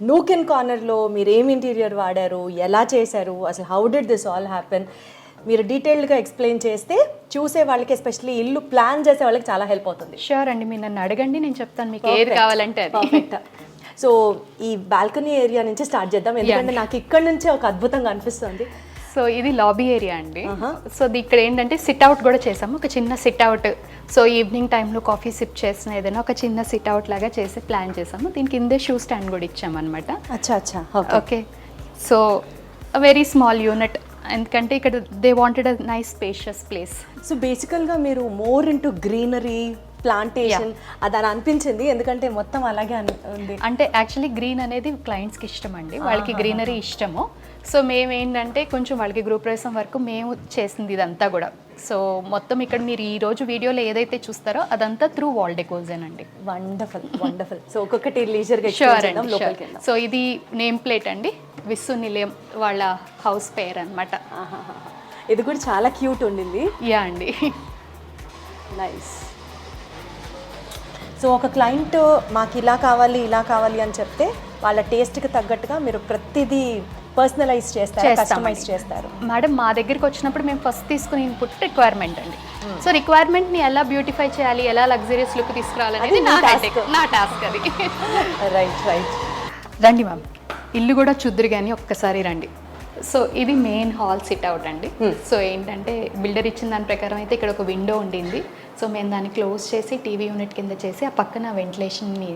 Nook and కార్నర్లో మీరు ఏం ఇంటీరియర్ వాడారు, ఎలా చేశారు, అసలు how did this all happen మీరు డీటెయిల్డ్గా ఎక్స్ప్లెయిన్ చేస్తే చూసే వాళ్ళకి, ఎస్పెషల్లీ ఇల్లు ప్లాన్ చేసే వాళ్ళకి చాలా హెల్ప్ అవుతుంది. షూర్ అండి, మీరు నన్ను అడగండి, నేను చెప్తాను మీకు ఏది కావాలంటే అది. పర్ఫెక్ట్. సో ఈ బాల్కనీ ఏరియా నుంచి స్టార్ట్ చేద్దాం, ఎందుకంటే నాకు ఇక్కడ నుంచే ఒక అద్భుతంగా అనిపిస్తుంది. సో ఇది లాబీ ఏరియా అండి. సో ఇక్కడ ఏంటంటే సిట్ అవుట్ కూడా చేసాము, ఒక చిన్న సిట్ అవుట్. సో ఈవినింగ్ టైంలో కాఫీ సిప్ చేసిన ఏదైనా ఒక చిన్న సిట్ అవుట్ లాగా చేసి ప్లాన్ చేసాము. దీని కిందే షూ స్టాండ్ కూడా ఇచ్చామన్నమాట. అచ్చా అచ్చా, okay. So very small unit, ఎందుకంటే ఇక్కడ they wanted a nice spacious place. So బేసికల్గా మీరు మోర్ ఇంటూ గ్రీనరీ ప్లాంటేషన్ అది అని అనిపించింది, ఎందుకంటే మొత్తం అలాగే ఉంది. అంటే యాక్చువల్లీ గ్రీన్ అనేది క్లయింట్స్కి ఇష్టం అండి, వాళ్ళకి గ్రీనరీ ఇష్టము. సో మేము ఏంటంటే కొంచెం వాళ్ళకి గృహప్రవేశం వరకు మేము చేసింది ఇదంతా కూడా. సో మొత్తం ఇక్కడ మీరు ఈ రోజు వీడియోలో ఏదైతే చూస్తారో అదంతా త్రూ వాల్ డెకోర్స్ అండి. Wonderful wonderful. సో ఒక్కొక్కటి లీజర్గా. షూర్ అండి. సో ఇది నేమ్ ప్లేట్ అండి, విస్సు నిలయం వాళ్ళ హౌస్ పేర్ అనమాట. ఇది కూడా చాలా క్యూట్ ఉండింది. యా అండి, నైస్. సో ఒక క్లయింట్ మాకు ఇలా కావాలి అని చెప్తే వాళ్ళ టేస్ట్కి తగ్గట్టుగా మీరు ప్రతిదీ పర్సనలైజ్ చేస్తారు, కస్టమైజ్ చేస్తారు. మేడం మా దగ్గరికి వచ్చినప్పుడు మేము ఫస్ట్ తీసుకునే ఇన్పుట్ రిక్వైర్మెంట్ అండి. సో రిక్వైర్మెంట్ని ఎలా బ్యూటిఫై చేయాలి, ఎలా లగ్జరియస్ లుక్ తీసుకురావాలనేది నా టాస్క్ అది. Right right. రండి మ్యామ్, ఇల్లు కూడా చూద్దురు కానీ ఒక్కసారి రండి. సో ఇది మెయిన్ హాల్ సిట్ అవుట్ అండి. సో ఏంటంటే బిల్డర్ ఇచ్చిన దాని ప్రకారం అయితే ఇక్కడ ఒక విండో ఉండింది. సో మేము దాన్ని క్లోజ్ చేసి టీవీ యూనిట్ కింద చేసి ఆ పక్కన వెంటిలేషన్ని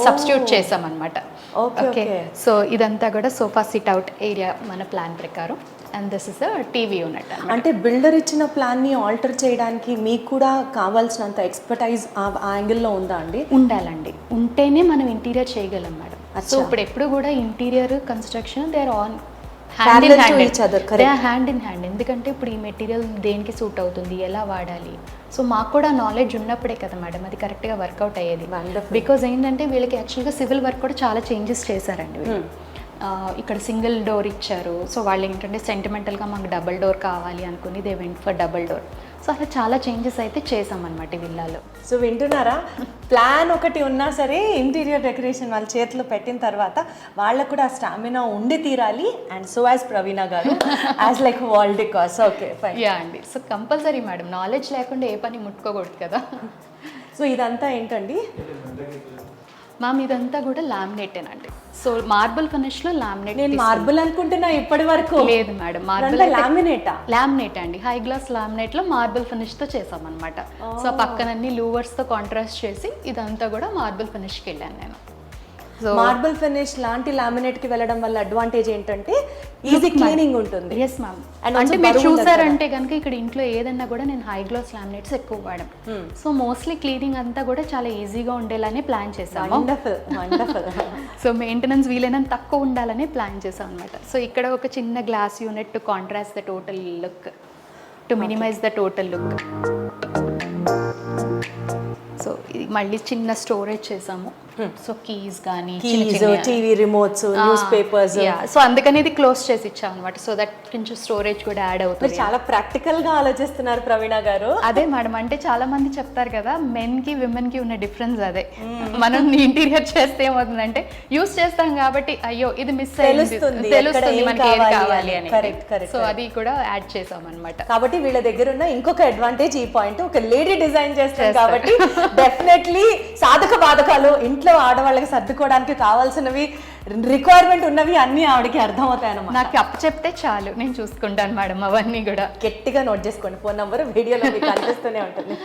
సబ్స్టిట్యూట్ చేసామన్నమాట. ఓకే. సో ఇదంతా కూడా సోఫా సిట్ అవుట్ ఏరియా మన ప్లాన్ ప్రకారం. And this is a TV unit. అంటే బిల్డర్ ఇచ్చిన ప్లాన్ని ఆల్టర్ చేయడానికి మీకు కూడా కావాల్సినంత ఎక్స్పర్టైజ్ ఆ యాంగిల్లో ఉందా అండి? ఉండాలండి, ఉంటేనే మనం ఇంటీరియర్ చేయగలం మేడం. సో ఇప్పుడు ఎప్పుడు కూడా interior construction they are on hand in hand. ఎందుకంటే ఇప్పుడు ఈ మెటీరియల్ దేనికి సూట్ అవుతుంది, ఎలా వాడాలి, సో మాకు కూడా నాలెడ్జ్ ఉన్నప్పుడే కదా మేడం అది కరెక్ట్గా వర్కౌట్ అయ్యేది. బికాజ్ ఏంటంటే వీళ్ళకి యాక్చువల్గా సివిల్ వర్క్ కూడా చాలా చేంజెస్ చేశారండి. ఇక్కడ సింగిల్ డోర్ ఇచ్చారు. సో వాళ్ళు ఏంటంటే సెంటిమెంటల్గా మాకు డబుల్ డోర్ కావాలి అనుకుని they went for double door. So అలా చాలా చేంజెస్ అయితే చేసామన్నమాట విల్లాలో. సో వింటున్నారా, ప్లాన్ ఒకటి ఉన్నా సరే ఇంటీరియర్ డెకరేషన్ వాళ్ళ చేతిలో పెట్టిన తర్వాత వాళ్ళకు కూడా స్టామినా ఉండి తీరాలి. అండ్ సో యాజ్ ప్రవీణ గారు as like wall decors. Okay fine. Yeah అండి. సో కంపల్సరీ మేడం, నాలెడ్జ్ లేకుండా ఏ పని ముట్టుకోకూడదు కదా. సో ఇదంతా ఏంటండి మ్యామ్? ఇదంతా కూడా లామినేటేనండి. సో మార్బుల్ ఫినిష్ లో లామినేట్. నేను మార్బుల్ అనుకుంటున్నా ఇప్పటి వరకు. లేదు మేడం, మార్బుల్ లామినేట్ అండి. హై గ్లాస్ లామినేట్ లో మార్బుల్ ఫినిష్ తో చేసామన్నమాట. సో పక్కనన్ని లూవర్స్ తో కాంట్రాస్ట్ చేసి ఇదంతా కూడా మార్బుల్ ఫినిష్ కి వెళ్ళాను నేను. మార్బుల్ ఫినిష్ లాంటి లామినేట్ కి వెళ్ళడం వల్ల అడ్వాంటేజ్ ఏంటంటే ఈజీ క్లీనింగ్ ఉంటుంది. Yes ma'am. అంటే మీరు చూసారంటే కనుక ఇక్కడ ఇంట్లో ఏదన్నా కూడా నేను హై గ్లాస్ లామినేట్స్ ఎక్కువ వాడడం. సో మోస్ట్లీ క్లీనింగ్ అంతా కూడా చాలా ఈజీగా ఉండేలానే ప్లాన్ చేసాము. సో మెయింటెనెన్స్ వీలైనంత తక్కువ ఉండాలనే ప్లాన్ చేసాం అనమాట. సో ఇక్కడ ఒక చిన్న glass unit to contrast the total look, to minimise the total look. So ఇది మళ్ళీ చిన్న స్టోరేజ్ చేసాము. సో కీస్ కానీ TV remotes, newspapers. So అందుకని ఇది క్లోజ్ చేసి ఇచ్చాం అనమాట. సో దట్ కొంచెం స్టోరేజ్ కూడా యాడ్ అవుతుంది. చాలా ప్రాక్టికల్ గా ఆలోచిస్తున్నారు ప్రవీణ గారు. అదే మేడం, అంటే చాలా మంది చెప్తారు కదా మెన్ కి విమెన్ కి ఉన్న డిఫరెన్స్ అదే. మనం ఇంటీరియర్ చేస్తే ఏమవుతుందంటే యూస్ చేస్తాం కాబట్టి అయ్యో ఇది మిస్ తెలుస్తుంది మనకి ఏది కావాలి అని. సో అది కూడా యాడ్ చేసాం అనమాట. కాబట్టి వీళ్ళ దగ్గర ఉన్న ఇంకొక అడ్వాంటేజ్ ఈ పాయింట్, ఒక లేడీ డిజైన్ చేస్తారు కాబట్టి డెఫినెట్లీ సాధక బాధకాలు ఇంట్లో ఆడవాళ్ళకి సర్దుకోవడానికి కావాల్సినవి రిక్వైర్మెంట్ ఉన్నవి అన్ని ఆవిడకి అర్థమవుతాయి అన్నమాట. నాకు అప్పు చెప్తే చాలు, నేను చూసుకుంటాను మేడం అవన్నీ కూడా. గట్టిగా నోట్ చేసుకోండి, ఫోన్ నంబర్ వీడియోలో మీకు కనిపిస్తూనే ఉంటుంది.